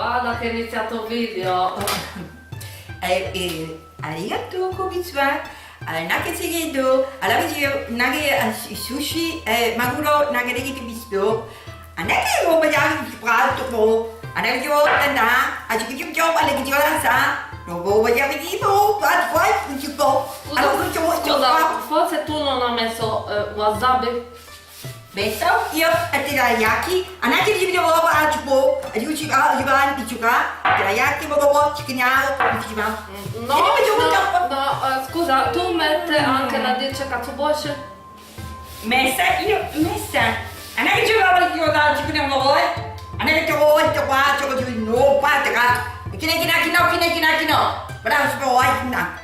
guarda che è iniziato il video. Arigato, konnichiwa. Nage segedo, alabiji nage sushi, maguro nage degi bisto. Nage mo bayang prato mo. Nage jo tanda, aji kim jo alegi jo sa. Robo bayang ibo, pat pat uchipo. Scusa, forse tu non hai messo wasabi? Beso, io teriyaki. Nage ji bido wa achipo. Aji uchi jiban ichuka. Teriyaki mo bo chikinao, ichiba. No, scusa, tu metti anche la dice katsuboshi? Messa. Anche giocavo io da chicken mo boy. Anche to qua, to no pataka. Kino. Bravo spoi na.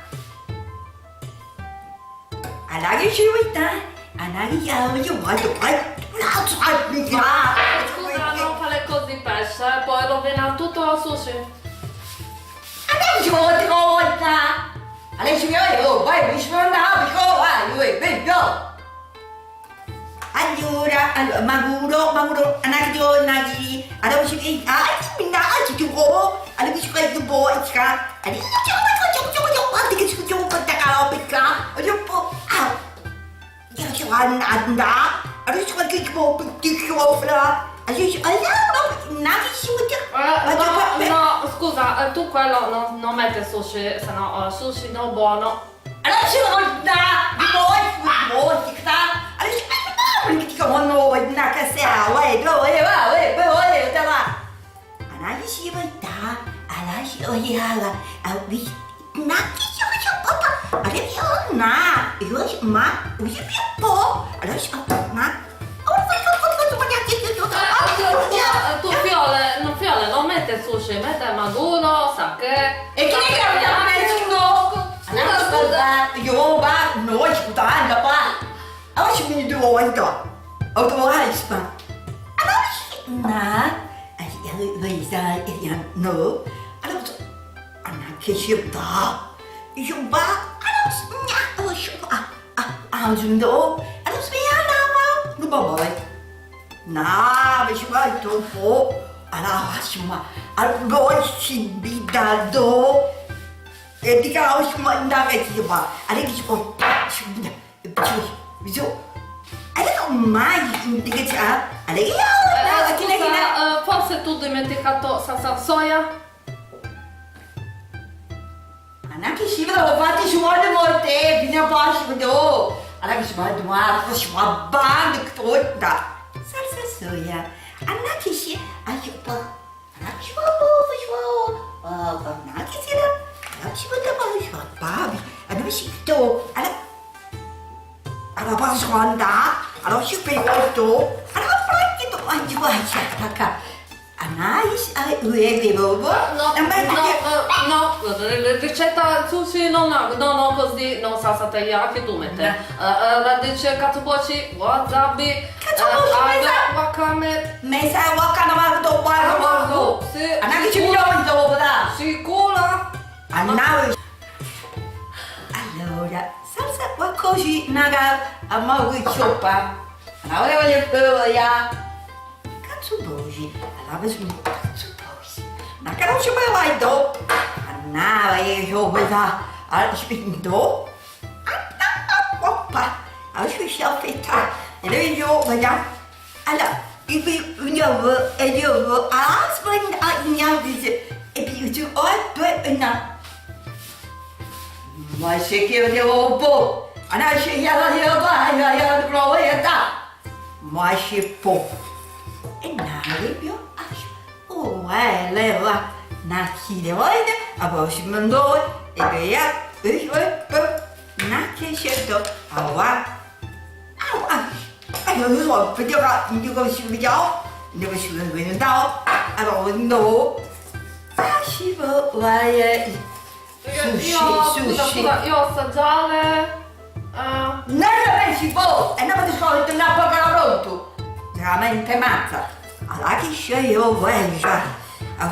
Alagi shiwita. Anagi io vado qua. Scusa, non fare così pesce, poi rovina tutto lo sushi. Adesso volta. Adesso io vai mi sfonda, vai, go. Allora, maguro, nagi, adesso mi minna, ci go. Adesso ci fai tubo, iska. Adesso ci go, picca. Io ci vado andare. Adesso che ti adesso nagi si No, scusa, tu quello non metti sushi, sennò sushi no buono. Adesso da voi adesso non ti conosco una casa vai da analisi vai analisi oiala vi naki papa adesso na io ma usi po adesso na Tu fiole, non mette sushi, mette maguro, sake. E che ne capiamo scusa, io va noi scutando pa. Oggi mi devo andare. Autorispa. Na, vai sai no. Allora, che ci va. Io va. Allora, allora, na, veci vai dopo. Allora, allora si bidado. E di che ho mandato che va. Allora ci può. Visto? Allora mai di che c'ha. Scusa, forse tu hai dimenticato salsa soia? Anche se ho fatto su molte fino a passo do. Allora si va domani, si va bando tutta. Salsa soia. Anche se hai un po'. Anche se ci vediamo babi. Allora si to. Allora posso andare. Allora si pegotto. Allora prendi tu anche vai a Anais uedevo. No, ricetta sushi non ho così, non salsa teriyaki tu metti. La dice katsuboshi, wasabi, wakame. Mesa wakame ma to guardo. Sì. Anche ci vediamo dopo da. Sicura? Allora, salsa così naga a maui choppa. Allora voglio ya. Katsuboshi. Allora sono katsuboshi. Ma che non ci vai do. Annava io veda al spinto. Oppa. Allora si affetta. E io vediamo. Allora, io aspetta e più tu una. Ma se che devo po, anche io io provo e da. Ma se po. E nare più. Leva na chidevoide, a voce mandoi e via. Na che certo. Aua. Allora, vediamo si vediamo. Dove si vede allora no. Si vai. Sushi. Io ho assaggiare. Non si può, e non ti solito non pagare pronto. Veramente mazza. Allora che c'è io voglio. A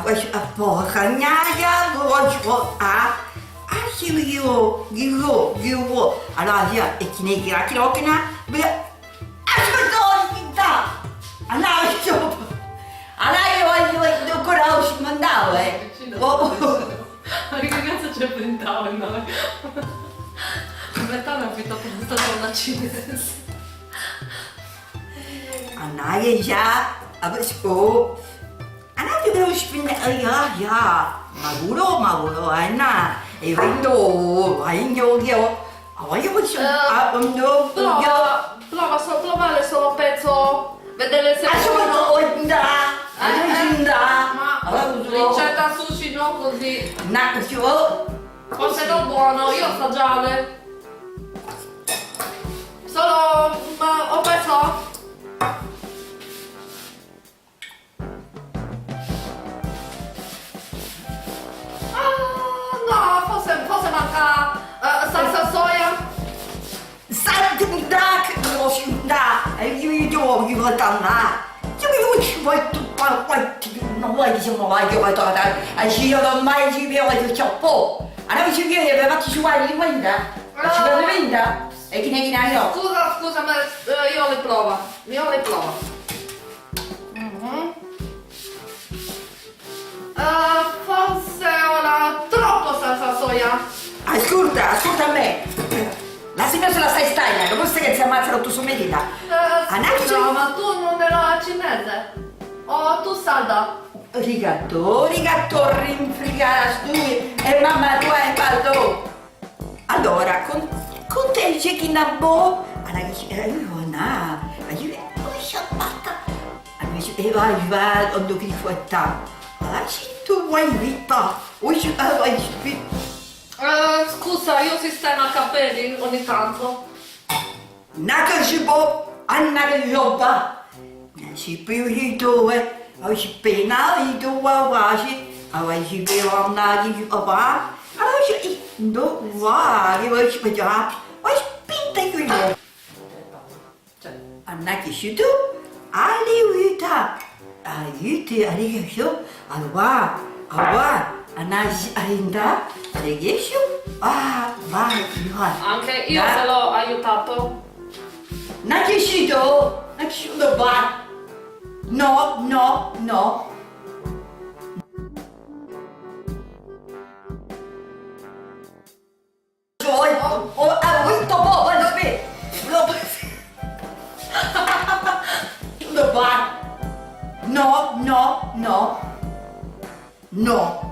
porca gnaia, voglio a io. Allora io e chi ne gira chirocchina. Aspetta, allora io voglio però ci mandavo, Ma che cazzo ci inventavo noi? In realtà mi ha affittato questa donna cinese. Anaya ja, aber so. Anak juga harus pindah, ya. Maguro, anak. Vendo, io. Voglio no, Prova solo provare solo pezzo, vedere se ma ricetta sushi non così. Forse non buono, io assaggiare. Solo un pezzo. No, forse manca salsa soia. Non vuoi diciamo vai che vai tornare a giro non mai ci vedo il cioppo allora ci viene per farti suare di guarda ci vedo vinta e chi ne chi ne io Scusa, ma io le provo. Forse ora troppo salsa soia. Ascolta a me la signora se la stai stagliando questo che si ammazza rotto su medita Scusa, ma tu non ero cinese? O tu salda? rigatto rinfrigare stui e mamma tu hai fatto allora con te c'è chi ne può allora io na io sciappata allora e vai quando che fatta allora tu vuoi vita vuoi Scusa, io sistema capelli ogni tanto. nato si può andare in roba si più di due si pena di due quasi allora si vede andare in roba allora si no va che vuoi spiegare vuoi spinta qui andare si tu aiuta aiuti allora Anasi ainda, riesci? Vai. Anche io te l'ho aiutato. Non riuscito, va. No. Ho vinto poco, aspetta. Va. No.